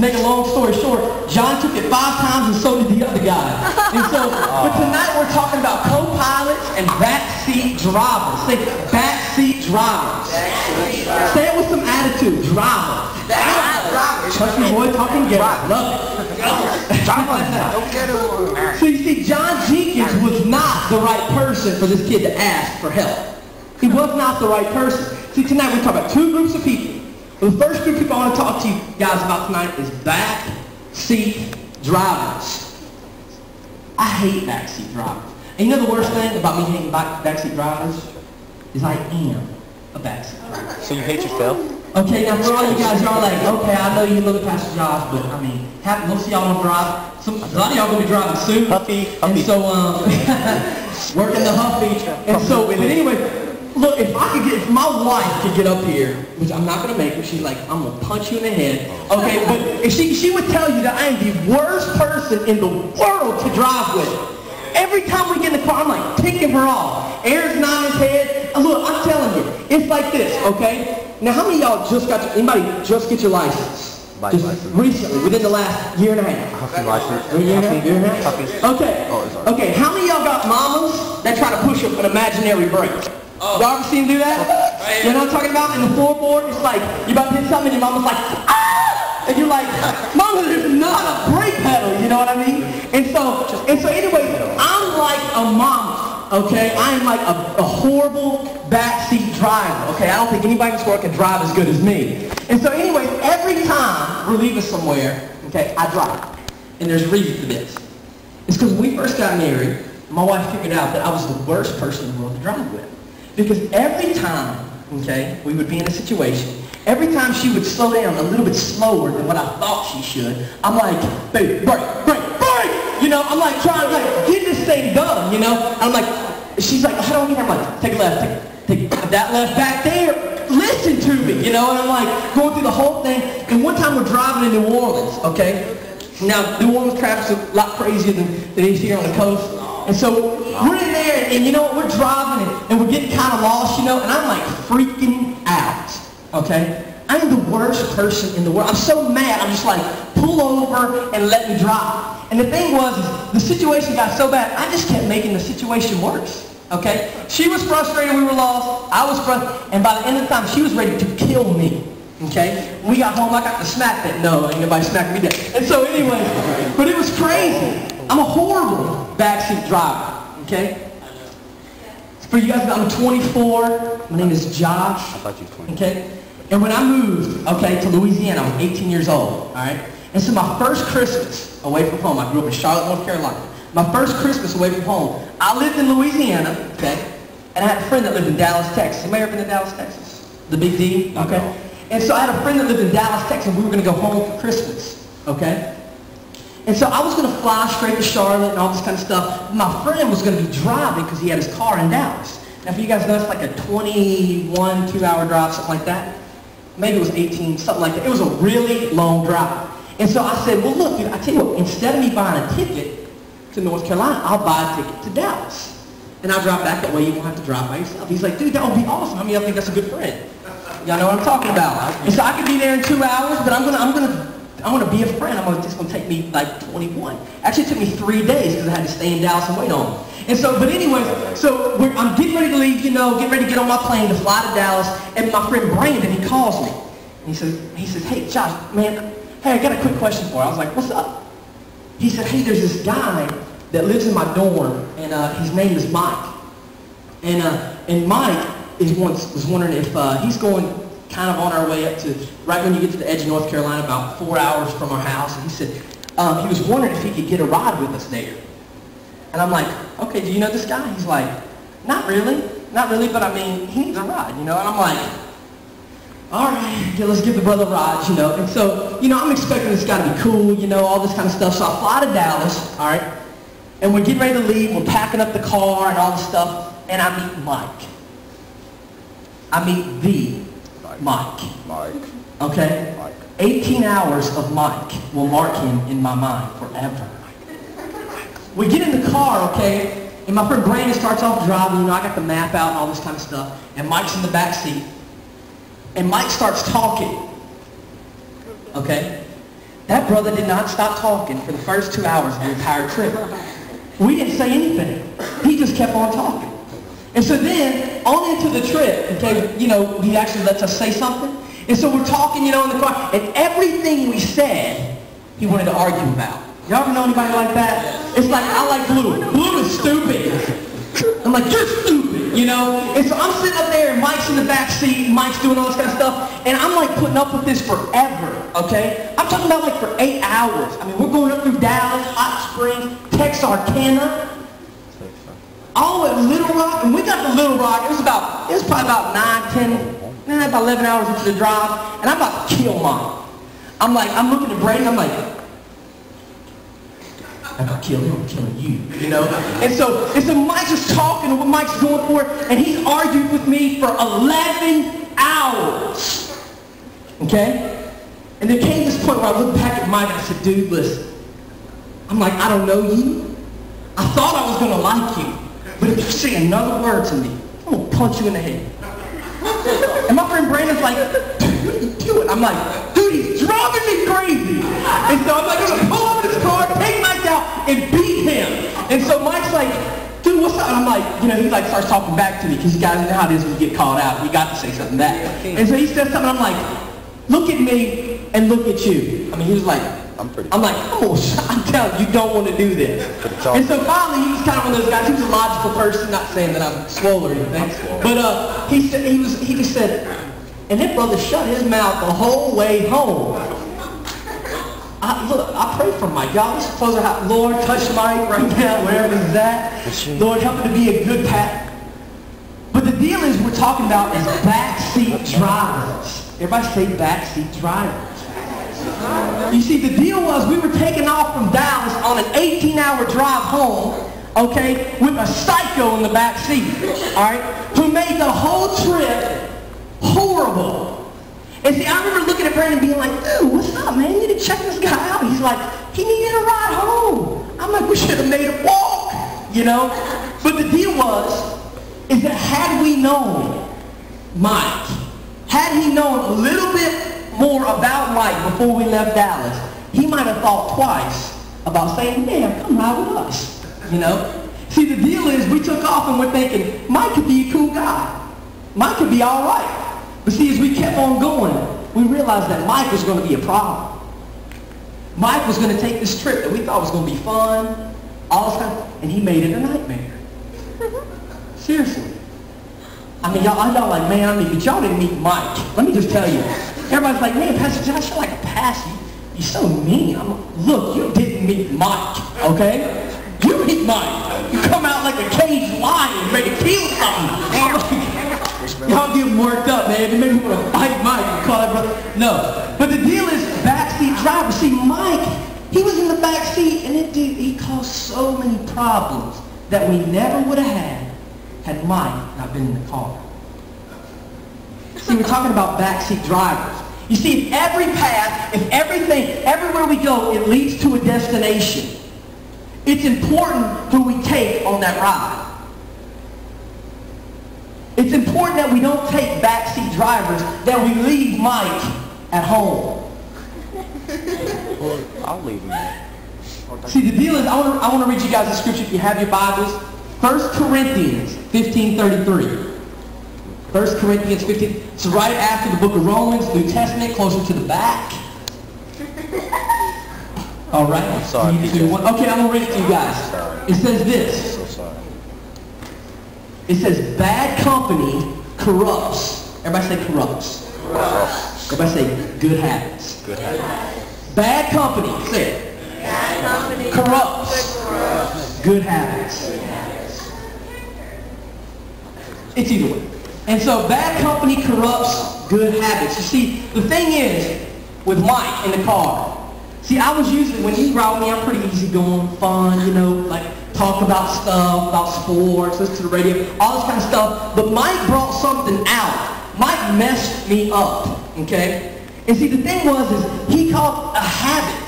make a long story short, John took it 5 times and so did the other guy. And so, but tonight we're talking about co-pilots and backseat drivers. Say backseat drivers. Say it with some attitude. Drivers. Trust me, boy, talking gay. Love it. So you see, John Jenkins was not the right person for this kid to ask for help. He was not the right person. See, tonight we're talking about 2 groups of people. The first group of people I want to talk to you guys about tonight is backseat drivers. I hate backseat drivers. And you know the worst thing about me hating backseat drivers is I am a backseat driver. So you hate yourself? Okay, now for all you guys, y'all like, okay, I know you look at Pastor Josh, but I mean, most of y'all want to drive. A lot of y'all going to be driving soon. Huffy. And so, working the Huffy. And so, but anyway, look, if my wife could get up here, which I'm not going to make her, she's like, I'm going to punch you in the head. Okay, but if she would tell you that I am the worst person in the world to drive with. Every time we get in the car, I'm like ticking her off. Air's not in his head. Look, I'm telling you, it's like this, okay? Now, how many of y'all just got, anybody just get your license? Just recently, within the last year and a half? Huffy license. A year and a half? Okay. Okay, how many of y'all got mamas that try to push an imaginary brake? Y'all ever seen them do that? You know what I'm talking about? In the floorboard, it's like, you're about to hit something and your mama's like, ah! And you're like, mama, there's not a brake pedal, you know what I mean? And so anyway, I'm like a mama, okay? I am like a horrible backseat driver, okay? I don't think anybody in this world can drive as good as me. And so anyway, every time we're leaving somewhere, okay, I drive. And there's a reason for this. It's because when we first got married, my wife figured out that I was the worst person in the world to drive with. Because every time, okay, we would be in a situation, every time she would slow down a little bit slower than what I thought she should, I'm like, baby, brake, brake, brake! You know, I'm like trying to like get this thing done, you know? And I'm like, she's like, how do I get here? I'm like, take a left, take that left back there. Listen to me, you know? And I'm like going through the whole thing. And one time we're driving in New Orleans, okay? Now, New Orleans traffic's a lot crazier than it is here on the coast. And so we're in there, and you know what, we're driving, and we're getting kind of lost, you know, and I'm like freaking out, okay? I am the worst person in the world. I'm so mad, I'm just like, pull over and let me drive. And the thing was, the situation got so bad, I just kept making the situation worse, okay? She was frustrated we were lost, I was frustrated, and by the end of the time, she was ready to kill me. Okay? When we got home, I got to smack that. No, ain't nobody smacking me down. And so anyway, but it was crazy. I'm a horrible backseat driver. Okay? For you guys, I'm 24. My name is Josh. I thought you were 20. Okay? And when I moved, okay, to Louisiana, I was 18 years old. All right? And so my first Christmas away from home, I grew up in Charlotte, North Carolina. My first Christmas away from home, I lived in Louisiana, okay? And I had a friend that lived in Dallas, Texas. Anybody ever been to Dallas, Texas? The Big D? Okay? And so I had a friend that lived in Dallas, Texas, and we were going to go home for Christmas, okay? And so I was going to fly straight to Charlotte and all this kind of stuff. My friend was going to be driving because he had his car in Dallas. Now, if you guys know, it's like a 21, 2-hour drive, something like that. Maybe it was 18, something like that. It was a really long drive. And so I said, well, look, dude, I tell you what, instead of me buying a ticket to North Carolina, I'll buy a ticket to Dallas. And I'll drive back that way. You won't have to drive by yourself. He's like, dude, that would be awesome. How many of y'all think that's a good friend? Y'all know what I'm talking about. And so I could be there in 2 hours, but I'm gonna be a friend. It's gonna take me like 21. Actually, it took me 3 days because I had to stay in Dallas and wait on him. And so, but anyway, so I'm getting ready to leave, you know, getting ready to get on my plane to fly to Dallas, and my friend Brandon, he calls me. And he says, hey, Josh, man, hey, I got a quick question for you. I was like, what's up? He said, hey, there's this guy that lives in my dorm, and his name is Mike. And Mike was wondering if he's going kind of on our way up to, right when you get to the edge of North Carolina, about 4 hours from our house. And he said, he was wondering if he could get a ride with us there. And I'm like, okay, do you know this guy? He's like, not really, but I mean, he needs a ride, you know? And I'm like, all right, yeah, let's give the brother a ride, you know? And so, you know, I'm expecting this guy to be cool, you know, all this kind of stuff. So I fly to Dallas, all right? And we're getting ready to leave, we're packing up the car and all this stuff, and I meet Mike. I meet the Mike. Okay? 18 hours of Mike will mark him in my mind forever. We get in the car, okay, and my friend Brandon starts off driving, you know, I got the map out and all this kind of stuff, and Mike's in the back seat, and Mike starts talking, okay? That brother did not stop talking for the first 2 hours of the entire trip. We didn't say anything. He just kept on talking. And so then, on into the trip, okay, you know, he actually lets us say something. And so we're talking, you know, in the car, and everything we said, he wanted to argue about. Y'all ever know anybody like that? It's like, I like Blue. Blue is stupid. I'm like, you're stupid, you know? And so I'm sitting up there, and Mike's in the back seat, and Mike's doing all this kind of stuff, and I'm like putting up with this forever, okay? I'm talking about like for 8 hours. I mean, we're going up through Dallas, Hot Springs, Texarkana, all at Little Rock, and we got to Little Rock. It was probably about about 11 hours into the drive, and I'm about to kill Mike. I'm looking at Brandon, I'm like, I'm gonna kill him, I'm killing you know? And so Mike's just talking what Mike's going for, and he's argued with me for 11 hours. Okay? And there came this point where I looked back at Mike and I said, dude, listen, I'm like, I don't know you. I thought I was gonna like you. But if you say another word to me, I'm going to punch you in the head. And my friend Brandon's like, dude, what are you doing? I'm like, dude, he's driving me crazy. And so I'm like, I'm going to pull up in his car, take Mike out, and beat him. And so Mike's like, dude, what's up? And I'm like, you know, he like starts talking back to me because you guys know how it is when you get called out. You got to say something back. And so he says something, I'm like, look at me and look at you. I mean, he was like, I'm like, oh, I'm telling you, you don't want to do this. And so finally, he was kind of one of those guys. He was a logical person, not saying that I'm swole or anything. But he just said, and that brother shut his mouth the whole way home. Look, I pray for Mike. Y'all, let's close our house. Lord, touch Mike right now, wherever he's at. Lord, help him to be a good pat. But the deal is we're talking about is backseat drivers. Everybody say backseat drivers. You see, the deal was we were taking off from Dallas on an 18-hour drive home, okay, with a psycho in the back seat, all right, who made the whole trip horrible. And see, I remember looking at Brandon being like, dude, what's up, man? You need to check this guy out. He's like, he needed a ride home. I'm like, we should have made him walk, you know? But the deal is that had we known Mike, had he known a little bit more about Mike before we left Dallas, he might have thought twice about saying, yeah, come ride with us, you know? See, the deal is we took off and we're thinking, Mike could be a cool guy. Mike could be all right. But see, as we kept on going, we realized that Mike was going to be a problem. Mike was going to take this trip that we thought was going to be fun, all this time, and he made it a nightmare. Seriously. I mean, y'all like, man, but y'all didn't meet Mike. Let me just tell you. Everybody's like, man, Pastor Josh, you're like a pastor. You're so mean. I'm like, look, you didn't meet Mike, okay? You meet Mike. You come out like a caged lion ready to kill something. Y'all get worked up, man. It made me want to fight Mike and call that brother. No. But the deal is backseat driver. See, Mike, he was in the back seat, and he caused so many problems that we never would have had Mike not been in the car. See, we're talking about backseat drivers. You see, if every path, if everything, everywhere we go, it leads to a destination. It's important who we take on that ride. It's important that we don't take backseat drivers, that we leave Mike at home. Well, I'll leave him there. See, the deal is, I want to read you guys a scripture if you have your Bibles. 1 Corinthians 15:33. 1 Corinthians 15. It's right after the book of Romans, New Testament, closer to the back. All right. I'm sorry. Okay, I'm going to read it to you guys. It says this. So sorry. It says, bad company corrupts. Everybody say corrupts. Corrupts. Everybody say good habits. Good habits. Bad company, say it. Bad company Corrupts. Good habits. It's either way. And so bad company corrupts good habits. You see, the thing is, with Mike in the car, see, I was usually, when he brought me, I'm pretty easygoing, fun, you know, like talk about stuff, about sports, listen to the radio, all this kind of stuff. But Mike brought something out. Mike messed me up, okay? And see, the thing was, is he caused a habit.